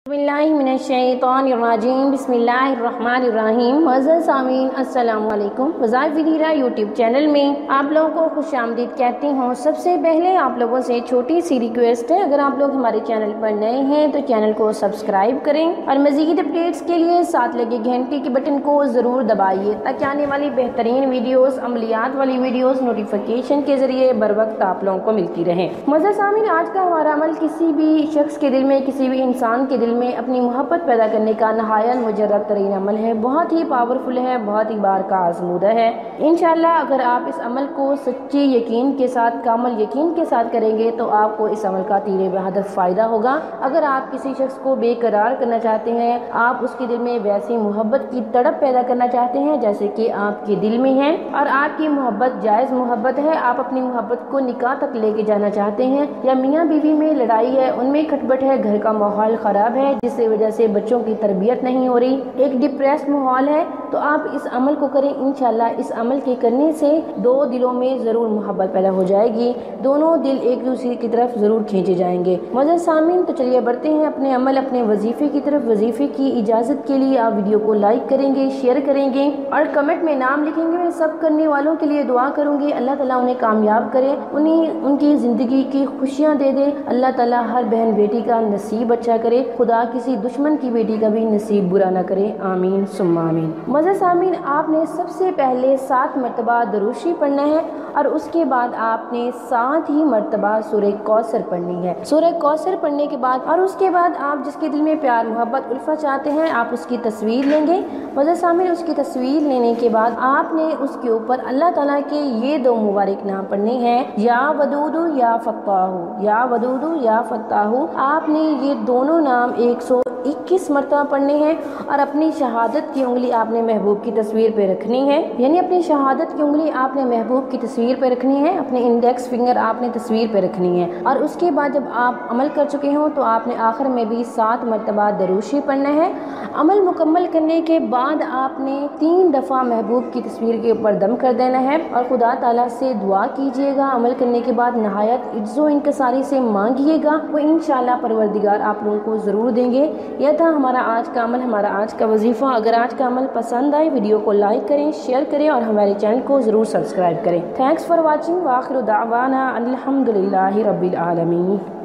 बिस्मिल्लाहिर्रहमानिर्रहीम बिस्मिल्लाहिर्रहमानिर्रहीम। मुअज़्ज़ज़ सामीन अस्सलाम वालेकुम। वज़ाइफ विद हीरा यूट्यूब चैनल में आप लोगों को खुशामदीद कहती हूँ। सबसे पहले आप लोगों से छोटी सी रिक्वेस्ट है, अगर आप लोग हमारे चैनल पर नए हैं तो चैनल को सब्सक्राइब करें और मज़ीद अपडेट्स के लिए साथ लगे घंटी के बटन को ज़रूर दबाइए ताकि आने वाली बेहतरीन वीडियोस, अमलियात वाली वीडियोस नोटिफिकेशन के ज़रिए बर वक्त आप लोगों को मिलती रहे। मुअज़्ज़ज़ सामीन, आज का हमारा अमल किसी भी शख्स के दिल में, किसी भी इंसान के दिल में अपनी मोहब्बत पैदा करने का नहायत मुजर्रब तरीन अमल है। बहुत ही पावरफुल है, बहुत ही बार का आज़मूदा है। इंशाअल्लाह अगर आप इस अमल को सच्चे यकीन के साथ, कामल यकीन के साथ करेंगे तो आपको इस अमल का तीरे बहादुर फ़ायदा होगा। अगर आप किसी शख्स को बेकरार करना चाहते हैं, आप उसके दिल में वैसी मोहब्बत की तड़प पैदा करना चाहते हैं जैसे कि आपके दिल में है, और आपकी मोहब्बत जायज़ मोहब्बत है, आप अपनी मोहब्बत को निकाह तक लेके जाना चाहते हैं, या मियाँ बीवी में लड़ाई है, उनमें खटपट है, घर का माहौल ख़राब है जिससे वजह से बच्चों की तरबियत नहीं हो रही, एक डिप्रेस्ड माहौल है, तो आप इस अमल को करें। इंशाल्लाह इस अमल के करने से दो दिलों में ज़रूर मोहब्बत पैदा हो जाएगी, दोनों दिल एक दूसरे की तरफ ज़रूर खींचे जाएंगे। मुअज़्ज़ज़ सामीन, तो चलिए बढ़ते हैं अपने अमल, अपने वजीफ़े की तरफ। वजीफ़े की इजाज़त के लिए आप वीडियो को लाइक करेंगे, शेयर करेंगे और कमेंट में नाम लिखेंगे। मैं सब करने वालों के लिए दुआ करूँगी, अल्लाह ताला उन्हें कामयाब करे, उन्हें उनकी ज़िंदगी की खुशियाँ दे दे। अल्लाह ताला हर बहन बेटी का नसीब अच्छा करे, खुदा किसी दुश्मन की बेटी का भी नसीब बुरा ना करे। आमीन सुम्मा आमीन। मुअज़्ज़ज़ सामीन, आपने सबसे पहले 7 मरतबा दरूशी पढ़ना है और उसके बाद आपने 7 ही मरतबा सूरह कौसर पढ़नी है। सूरह कौसर पढ़ने के बाद और उसके बाद आप जिसके दिल में प्यार मोहब्बत उल्फा चाहते हैं, आप उसकी तस्वीर लेंगे। मुअज़्ज़ज़ सामीन, उसकी तस्वीर लेने के बाद आपने उसके ऊपर अल्लाह ताला के ये 2 मुबारक नाम पढ़ने हैं, या वदूदु या फत्ताहु, या वदूदु या फत्ताहु। आपने ये दोनों नाम 121 मरतबा पढ़ने हैं और अपनी शहादत की उंगली आपने महबूब की तस्वीर पे रखनी है, यानी अपनी शहादत की उंगली आपने महबूब की तस्वीर पे रखनी है, अपने इंडेक्स फिंगर आपने तस्वीर पे रखनी है। और उसके बाद जब आप अमल कर चुके हों तो आपने आखिर में भी 7 मरतबा दरूशी पढ़ना है। अमल मुकम्मल करने के बाद आपने 3 दफ़ा महबूब की तस्वीर के ऊपर दम कर देना है और खुदा ताला से दुआ कीजिएगा। अमल करने के बाद नहायत इज्जो इंकसारी से मांगिएगा, वो इंशाअल्लाह परवरदिगार आप लोगों को ज़रूर देंगे। यह था हमारा आज का अमल, हमारा आज का वजीफ़ा। अगर आज का अमल पसंद आए, वीडियो को लाइक करें, शेयर करें और हमारे चैनल को ज़रूर सब्सक्राइब करें। Thanks for watching. व आखिरु दावाना अल्हम्दुलिल्लाहि रब्बिल आलमीन।